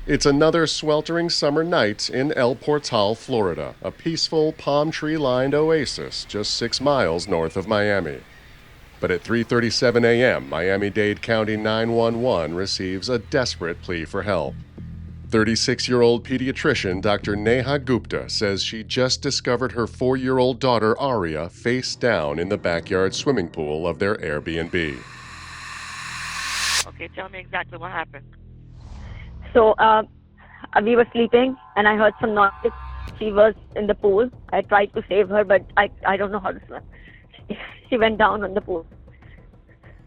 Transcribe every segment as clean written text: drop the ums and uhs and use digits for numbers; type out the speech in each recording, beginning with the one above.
It's another sweltering summer night in El Portal, Florida, a peaceful, palm tree-lined oasis just 6 miles north of Miami. But at 3:37 a.m., Miami-Dade County 911 receives a desperate plea for help. 36-year-old pediatrician Dr. Neha Gupta says she just discovered her 4-year-old daughter Aria face down in the backyard swimming pool of their Airbnb. Okay, tell me exactly what happened. So we were sleeping and I heard some noise. She was in the pool. I tried to save her, but I don't know how to swim. She went down on the pool.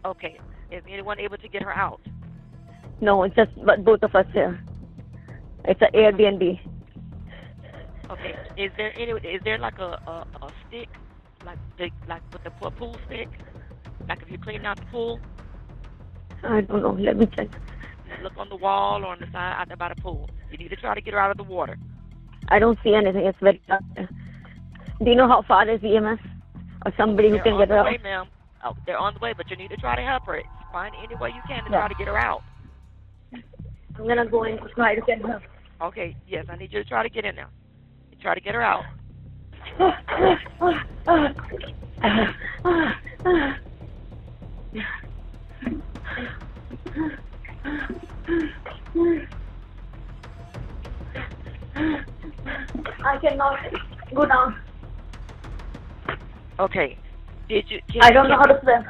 Okay, is anyone able to get her out? No, it's just both of us here. It's an Airbnb. Okay, is there like a stick, like with the pool stick, like if you clean out the pool? I don't know. Let me check. Look on the wall or on the side out there by the pool. You need to try to get her out of the water. I don't see anything. It's very dark. Do you know how far is EMS or somebody who can get her out? They're on the way, ma'am. Oh, they're on the way, but you need to try to help her. Find any way you can to try to get her out. I'm gonna go and try to get her. Okay, yes, I need you to try to get in there. Try to get her out. I cannot go down. Okay. I don't know how to swim.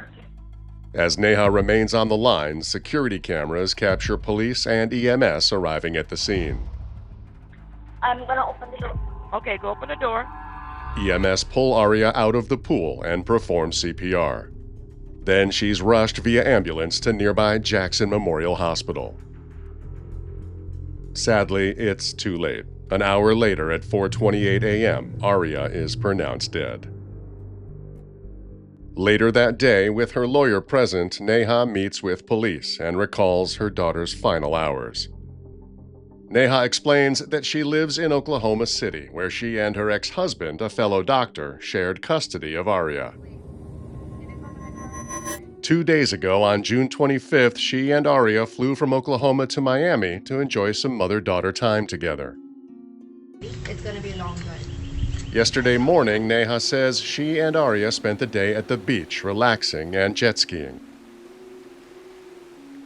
As Neha remains on the line, security cameras capture police and EMS arriving at the scene. I'm gonna open the door. Okay, go open the door. EMS pull Aria out of the pool and perform CPR. Then she's rushed via ambulance to nearby Jackson Memorial Hospital. Sadly, it's too late. An hour later at 4:28 a.m., Aria is pronounced dead. Later that day, with her lawyer present, Neha meets with police and recalls her daughter's final hours. Neha explains that she lives in Oklahoma City, where she and her ex-husband, a fellow doctor, shared custody of Aria. 2 days ago, on June 25th, she and Aria flew from Oklahoma to Miami to enjoy some mother-daughter time together. It's going to be a long journey. Yesterday morning, Neha says she and Aria spent the day at the beach, relaxing and jet skiing.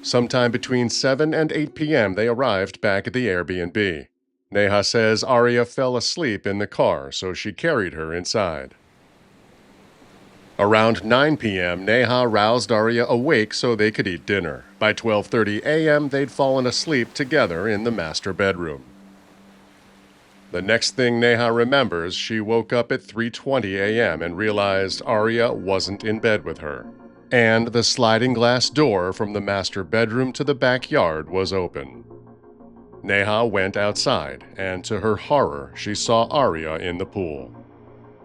Sometime between 7 and 8 p.m., they arrived back at the Airbnb. Neha says Aria fell asleep in the car, so she carried her inside. Around 9 p.m., Neha roused Aria awake so they could eat dinner. By 12:30 a.m., they'd fallen asleep together in the master bedroom. The next thing Neha remembers, she woke up at 3:20 a.m. and realized Aria wasn't in bed with her. And the sliding glass door from the master bedroom to the backyard was open. Neha went outside, and to her horror, she saw Aria in the pool.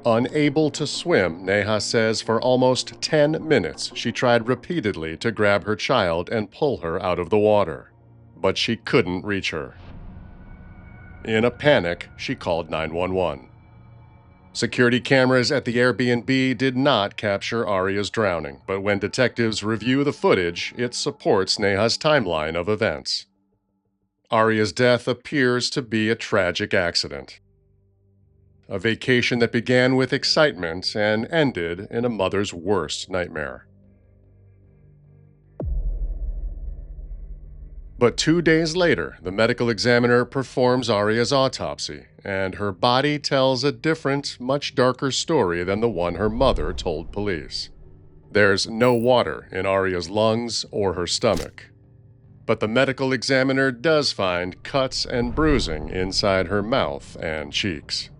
Unable to swim, Neha says for almost 10 minutes she tried repeatedly to grab her child and pull her out of the water. But she couldn't reach her. In a panic, she called 911. Security cameras at the Airbnb did not capture Aria's drowning, but when detectives review the footage, it supports Neha's timeline of events. Aria's death appears to be a tragic accident. A vacation that began with excitement and ended in a mother's worst nightmare. But 2 days later, the medical examiner performs Aria's autopsy, and her body tells a different, much darker story than the one her mother told police. There's no water in Aria's lungs or her stomach. But the medical examiner does find cuts and bruising inside her mouth and cheeks.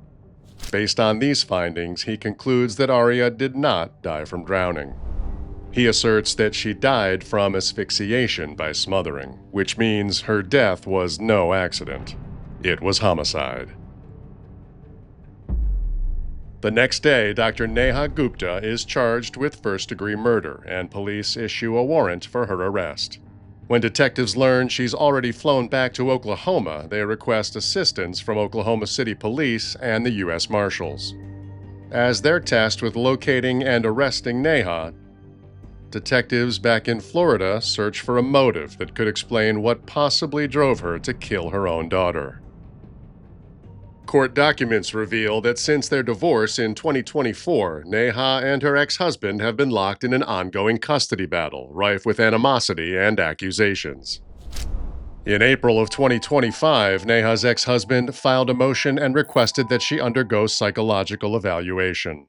Based on these findings, he concludes that Aria did not die from drowning. He asserts that she died from asphyxiation by smothering, which means her death was no accident. It was homicide. The next day, Dr. Neha Gupta is charged with first-degree murder, and police issue a warrant for her arrest. When detectives learn she's already flown back to Oklahoma, they request assistance from Oklahoma City Police and the U.S. Marshals. As they're tasked with locating and arresting Neha, Detectives back in Florida search for a motive that could explain what possibly drove her to kill her own daughter. Court documents reveal that since their divorce in 2024, Neha and her ex-husband have been locked in an ongoing custody battle, rife with animosity and accusations. In April of 2025, Neha's ex-husband filed a motion and requested that she undergo psychological evaluation.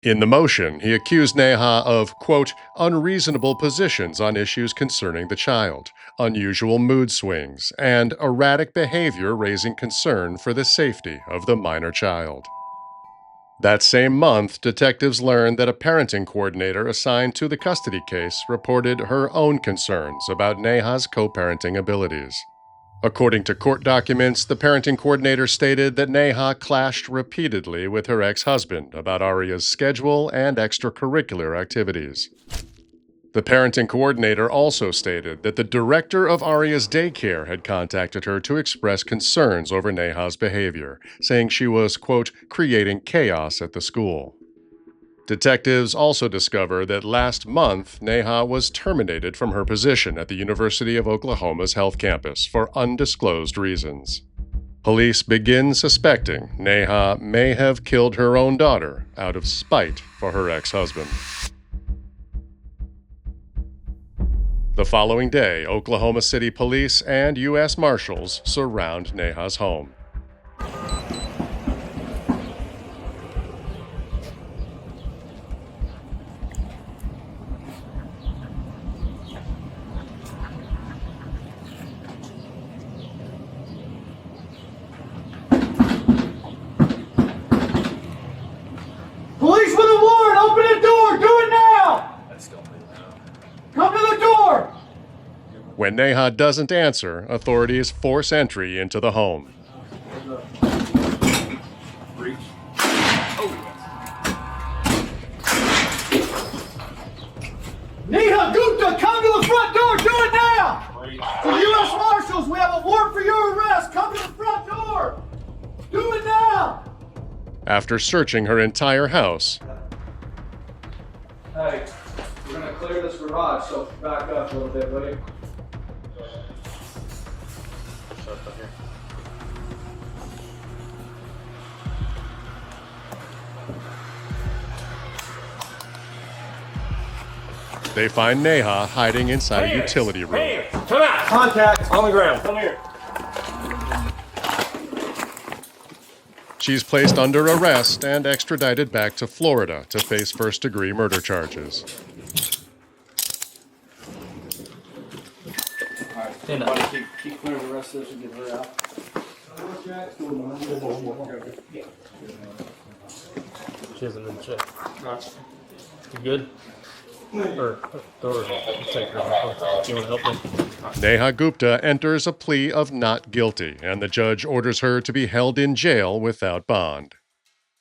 In the motion, he accused Neha of, quote, unreasonable positions on issues concerning the child, unusual mood swings, and erratic behavior raising concern for the safety of the minor child. That same month, detectives learned that a parenting coordinator assigned to the custody case reported her own concerns about Neha's co-parenting abilities. According to court documents, the parenting coordinator stated that Neha clashed repeatedly with her ex-husband about Aria's schedule and extracurricular activities. The parenting coordinator also stated that the director of Aria's daycare had contacted her to express concerns over Neha's behavior, saying she was, quote, creating chaos at the school. Detectives also discover that last month, Neha was terminated from her position at the University of Oklahoma's health campus for undisclosed reasons. Police begin suspecting Neha may have killed her own daughter out of spite for her ex-husband. The following day, Oklahoma City Police and U.S. Marshals surround Neha's home. Police with a warrant! Open the door! Do it now! Come to the door! When Neha doesn't answer, authorities force entry into the home. Neha Gupta, come to the front door! Do it now! To the U.S. Marshals, we have a warrant for your arrest! Come to the front door! Do it now! After searching her entire house, Hey, we're gonna clear this garage, so back up a little bit, buddy. they find Neha hiding inside a utility room. Hey, come out! Contact! On the ground. Come here. She's placed under arrest and extradited back to Florida to face first-degree murder charges. Stand up. Keep clearing the rest of this and get her out. She hasn't been checked. You good? Or take her. Do you want to help me? Neha Gupta enters a plea of not guilty, and the judge orders her to be held in jail without bond.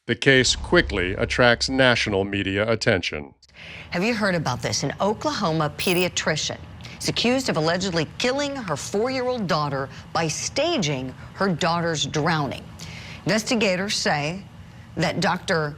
The case quickly attracts national media attention. Have you heard about this? An Oklahoma pediatrician is accused of allegedly killing her 4-year-old daughter by staging her daughter's drowning. Investigators say that Dr.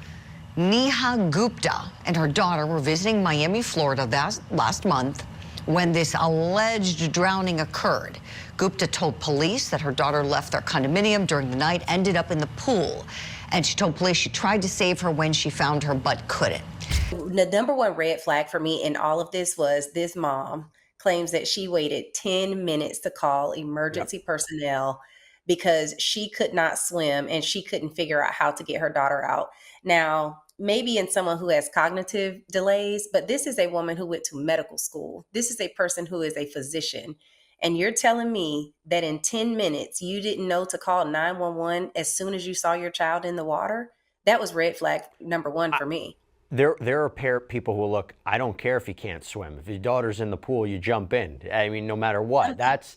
Neha Gupta and her daughter were visiting Miami, Florida last month when this alleged drowning occurred. Gupta told police that her daughter left their condominium during the night, ended up in the pool, and she told police she tried to save her when she found her but couldn't. The number one red flag for me in all of this was this mom claims that she waited 10 minutes to call emergency personnel because she could not swim and she couldn't figure out how to get her daughter out. Now, maybe in someone who has cognitive delays, but this is a woman who went to medical school. This is a person who is a physician. And you're telling me that in 10 minutes, you didn't know to call 911 as soon as you saw your child in the water? That was red flag number one for me. There are people who look, I don't care if you can't swim. If your daughter's in the pool, you jump in. I mean, no matter what. That's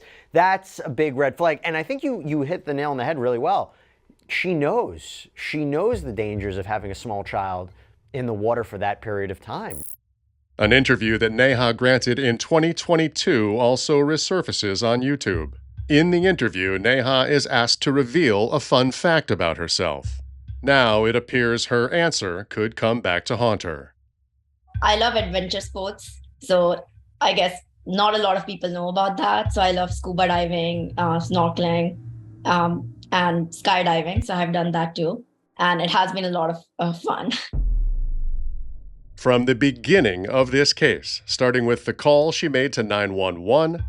a big red flag. And I think you hit the nail on the head really well. She knows the dangers of having a small child in the water for that period of time. An interview that Neha granted in 2022 also resurfaces on YouTube. In the interview, Neha is asked to reveal a fun fact about herself. Now it appears her answer could come back to haunt her. I love adventure sports. So I guess not a lot of people know about that. So I love scuba diving, snorkeling, and skydiving. So I've done that too. And it has been a lot of fun. From the beginning of this case, starting with the call she made to 911,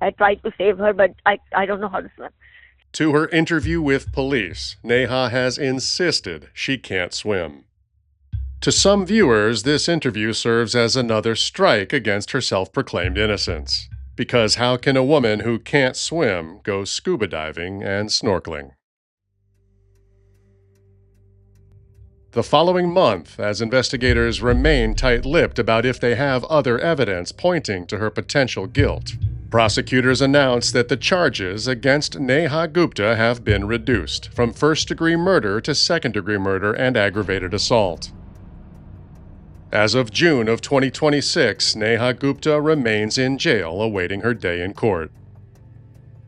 I tried to save her, but I don't know how to swim. to her interview with police, Neha has insisted she can't swim. To some viewers, this interview serves as another strike against her self-proclaimed innocence. Because how can a woman who can't swim go scuba diving and snorkeling? The following month, as investigators remain tight-lipped about if they have other evidence pointing to her potential guilt, prosecutors announce that the charges against Neha Gupta have been reduced from first-degree murder to second-degree murder and aggravated assault. As of June of 2026, Neha Gupta remains in jail awaiting her day in court.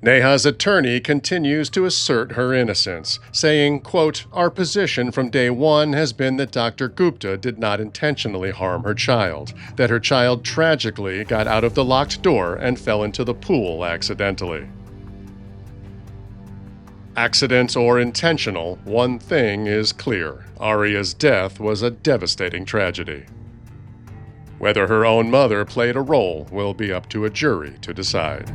Neha's attorney continues to assert her innocence, saying, quote, "Our position from day one has been that Dr. Gupta did not intentionally harm her child, that her child tragically got out of the locked door and fell into the pool accidentally." Accident or intentional, one thing is clear. Aria's death was a devastating tragedy. Whether her own mother played a role will be up to a jury to decide.